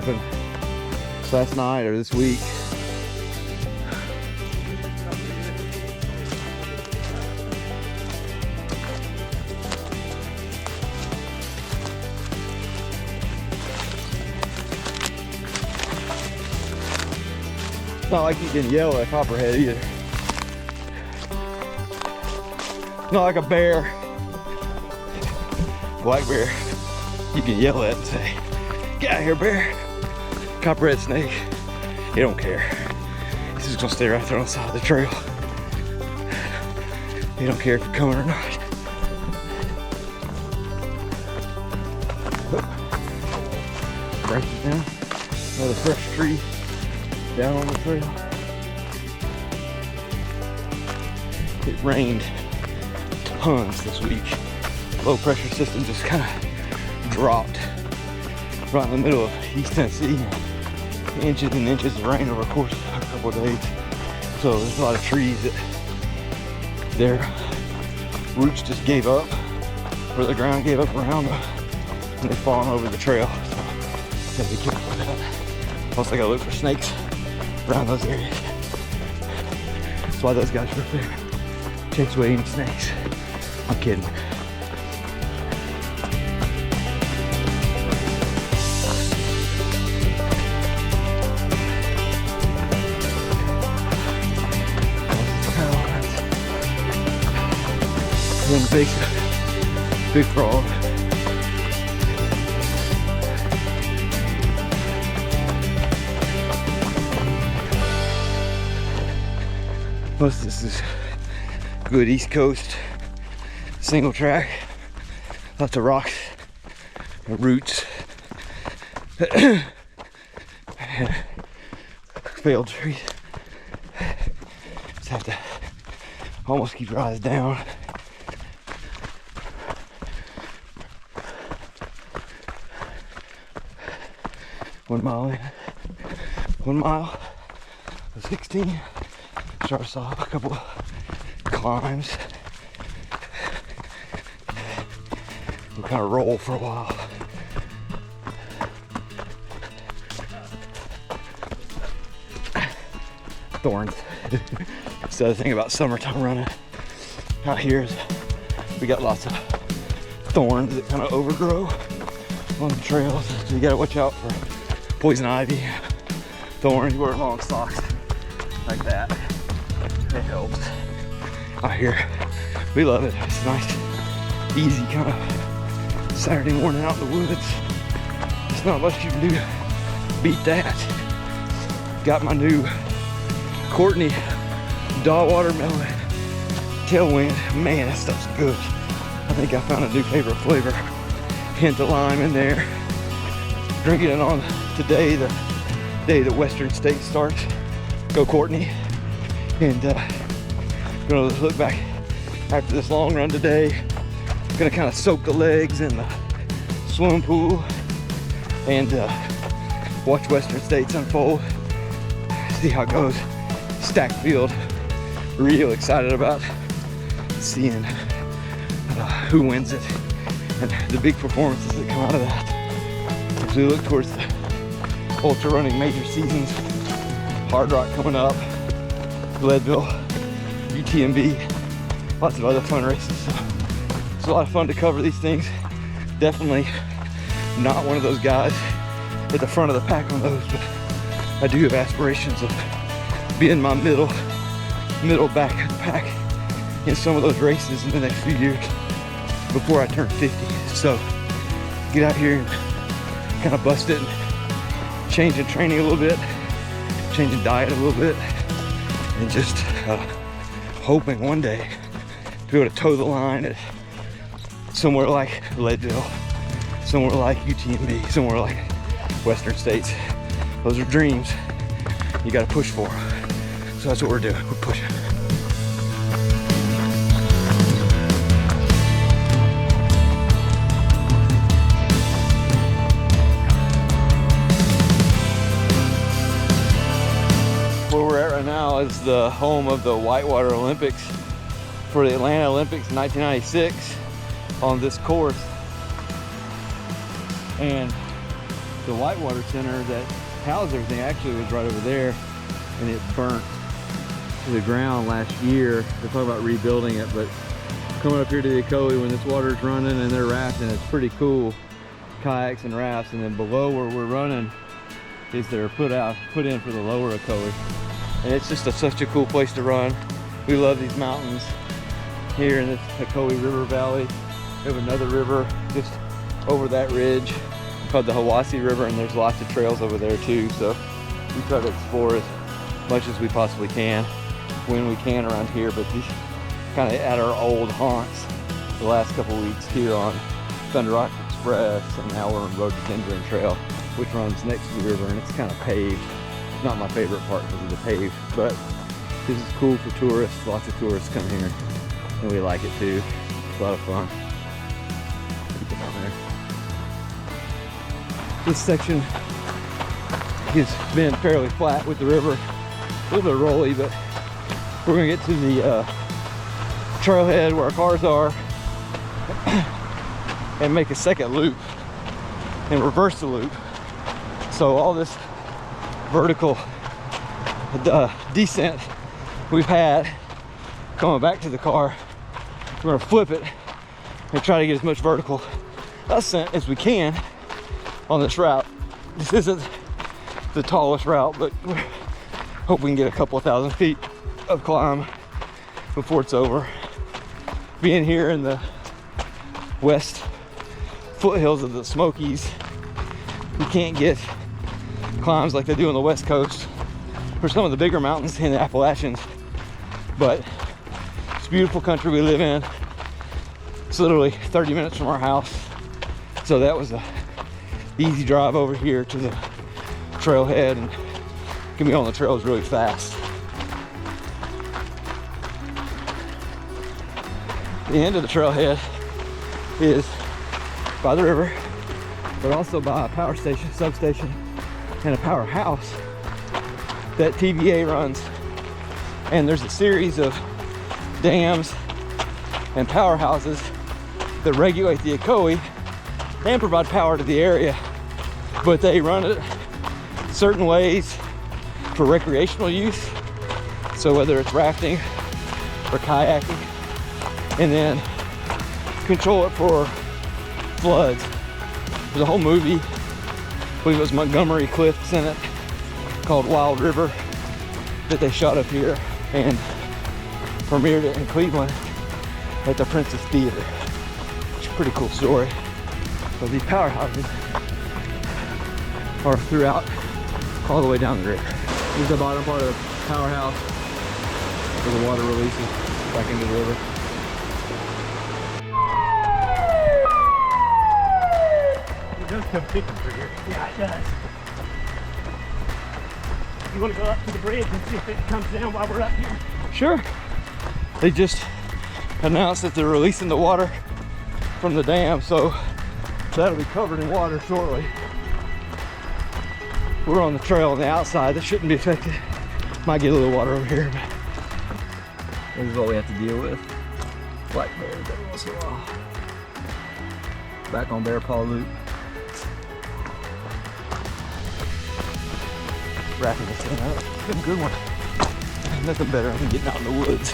happened last night or this week. It's not like you can yell at a copperhead either. Not like a bear, black bear, you can yell at and say, "Get out of here, bear." Copperhead snake, he don't care. He's just gonna stay right there on the side of the trail. He don't care if you're coming or not. Branches down, another fresh tree down on the trail. It rained tons this week. Low pressure system just kind of dropped right in the middle of East Tennessee. Inches and inches of rain over the course of a couple of days. So there's a lot of trees that their roots just gave up, or the ground gave up around them, and they've fallen over the trail. So gotta be careful with that. Also, I gotta look for snakes around those areas. That's why those guys are up there. Chase away any snakes. I'm kidding. One big frog. Most of this is good East Coast single track. Lots of rocks and roots. Failed trees. Just have to almost keep your eyes down. One mile of 16. Starts off a couple of climbs. We'll kind of roll for a while. Thorns. That's the other thing about summertime running out here is we got lots of thorns that kind of overgrow on the trails. So you gotta watch out for poison ivy, thorns. Wear long socks like that. It helps out here. We love it. It's nice, easy kind of Saturday morning out in the woods. There's not much you can do to beat that. Got my new Courtney Dauwaltermelon tailwind. Man, that stuff's good. I think I found a new favorite flavor. Hint of lime in there. Drinking it on today, the day the Western States starts. Go Courtney. And gonna look back after this long run today. Gonna kind of soak the legs in the swimming pool and watch Western States unfold. See how it goes. Stacked field. Real excited about seeing who wins it and the big performances that come out of that. As we look towards the ultra-running major seasons, Hard Rock coming up, Leadville, UTMB, lots of other fun races. So it's a lot of fun to cover these things. Definitely not one of those guys at the front of the pack on those, but I do have aspirations of being my middle back of the pack in some of those races in the next few years before I turn 50. So get out here and kind of bust it and changing training a little bit, changing diet a little bit, and just hoping one day to be able to toe the line at somewhere like Leadville, somewhere like UTMB, somewhere like Western States. Those are dreams you got to push for. So that's what we're doing. We're pushing. Where we're at right now is the home of the Whitewater Olympics for the Atlanta Olympics in 1996 on this course. And the Whitewater Center that housed everything actually was right over there, and it burnt to the ground last year. They're talking about rebuilding it, but coming up here to the Ocoee when this water's running and they're rafting, it's pretty cool. Kayaks and rafts, and then below where we're running is they're put in for the lower Ocoee, and it's just such a cool place to run. We love these mountains here in this Ocoee River Valley. We have another river just over that ridge called the Hiwassee River, and there's lots of trails over there too, so we try to explore as much as we possibly can when we can around here, but just kind of at our old haunts the last couple weeks here on Thunder Rock Express, and now we're on Rhododendron Trail, which runs next to the river, and it's kind of paved. It's not my favorite part because of the paved, but this is cool for tourists. Lots of tourists come here, and we like it too. It's a lot of fun. Keep it on there. This section has been fairly flat with the river, a little bit rolly, but we're gonna get to the trailhead where our cars are and make a second loop and reverse the loop. So all this vertical descent we've had coming back to the car, we're gonna flip it and try to get as much vertical ascent as we can on this route. This isn't the tallest route, but we hope we can get a couple of thousand feet of climb before it's over. Being here in the west foothills of the Smokies, you can't get climbs like they do on the west coast for some of the bigger mountains in the Appalachians, but it's beautiful country we live in. It's literally 30 minutes from our house, so that was a easy drive over here to the trailhead, and can be on the trails really fast. The end of the trailhead is by the river, but also by a power station, substation, and a powerhouse that TVA runs. And there's a series of dams and powerhouses that regulate the Ocoee and provide power to the area, but they run it certain ways for recreational use, so whether it's rafting or kayaking, and then control it for floods. There's a whole movie, I believe it was Montgomery Cliffs in it, called Wild River, that they shot up here and premiered it in Cleveland at the Princess Theater. It's a pretty cool story. So these powerhouses are throughout, all the way down the river. This is the bottom part of the powerhouse where the water releases back into the river. It does come thick through here. Yeah, it does. You want to go up to the bridge and see if it comes down while we're up here? Sure. They just announced that they're releasing the water from the dam, so that'll be covered in water shortly. We're on the trail on the outside. This shouldn't be affected. Might get a little water over here, but this is what we have to deal with. Black bears every once in a while. Back on Bear Paw Loop. Wrapping this thing up. It's been a good one. Nothing better than getting out in the woods,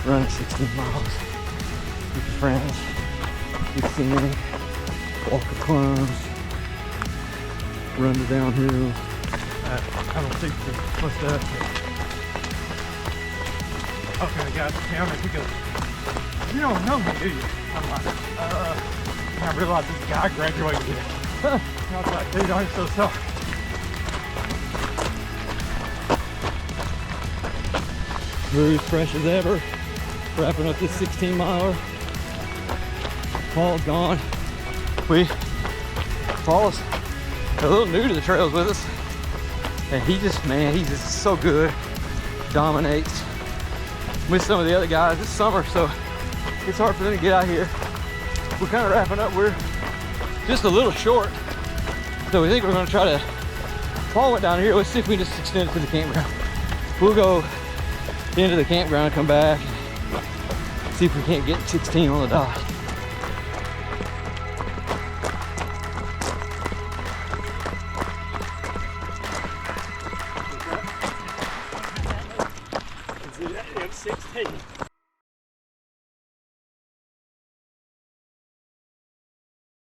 running 16 miles with your friends, get scenery, walk the climbs, run the downhill. I don't think so. What's that? Okay, the guy's down there. He goes, "You don't know me, do you?" I'm like, and I realized this guy graduated here. I was like, "Dude, I'm so sorry." Brew as fresh as ever. Wrapping up this 16 miler. Paul's gone. Paul's a little new to the trails with us. And he just, man, he's just so good. Dominates with some of the other guys this summer, so it's hard for them to get out here. We're kind of wrapping up. We're just a little short. So we think we're gonna try to, Paul went down here. Let's see if we can just extend it to the campground. We'll go into the campground, come back, see if we can't get 16 on the dot. do that at 16.